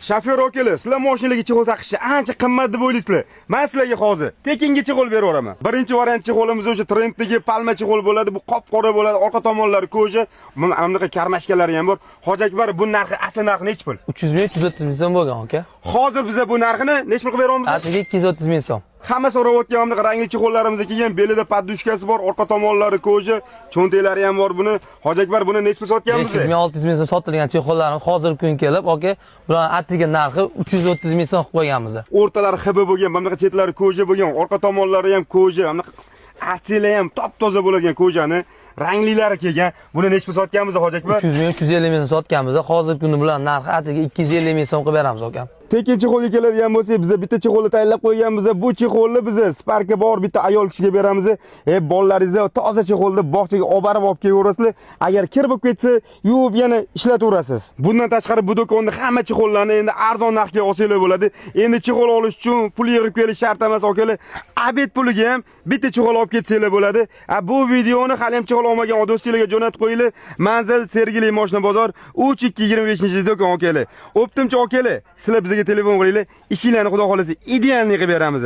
Shofyor akalar, sizlar mashinaga chig'ol taqishni ancha qimmat deb o'ylaysizlar. Men sizlarga hozir tekinga chig'ol beraveraman. Birinchi variant chig'olimiz o'sha trenddagi palma chig'ol bo'ladi, bu qop-qora bo'ladi, orqa tomonlari koja. Buni anaqa karmashkalari ham bor. Hoji Akbar, bu narxi asli narxi nechi pul? 300 ming, 330 ming so'm bo'lgan aka. Hozir biz bu narxini nechi pulga beryapmiz? Atigi 230 ming so'm. Hamma so'rayotgan hamda rangli chig'ollarimiz kelgan, belida poddushkasi bor, orqa tomonlari koja, cho'ntaklari ham bor buni. Hoji Akbar, buni nechi pul sotganmiz? 500 ming, 600 ming so'm sotilgan chig'ollarni hozirgi kun kelib, aka, bular atiga narxi 330 ming so'm qilib qo'yganmiz. O'rtalari hibi bo'lgan, bunaqa chetlari koja bo'lgan, orqa tomonlari ham koja, bunaqa atila ham top-toza bo'ladigan kojani ranglilari kelgan. Buni nechi pul sotganmiz, Hoji Akbar? 300 ming, 350 ming sotganmiz. Hozirgi kunda bular narxi atiga 250 ming so'm qilib beramiz aka. Tekin chig'olga keladigan bo'lsak, biz bitta chig'olni tayyorlab qo'yganmiz. Bu chig'olni biz Sparkka bor bitta ayol kishiga beramiz. Bolalaringizni toza chig'olni bog'chaga olib borib kelaverasizlar. Agar kir bo'lib ketsa, yuvib yana ishlataverasiz. Bundan tashqari bu do'konda hamma chig'ollarni endi arzon narxga olsanglar bo'ladi. Endi chig'ol olish uchun pul yig'ib kelish shart emas akalar. Abet puliga ham bitta chig'ol olib ketsanglar bo'ladi. Bu videoni hali ham chig'ol olmagan do'stinglarga jo'natib qo'yinglar. Manzil Sergeli Moshina bozor 3225-do'kon akalar. O'ptimchi akalar, sizlar bizga telefon qilinglar. Ishinglarni xudo xolasa idealni qilib beramiz.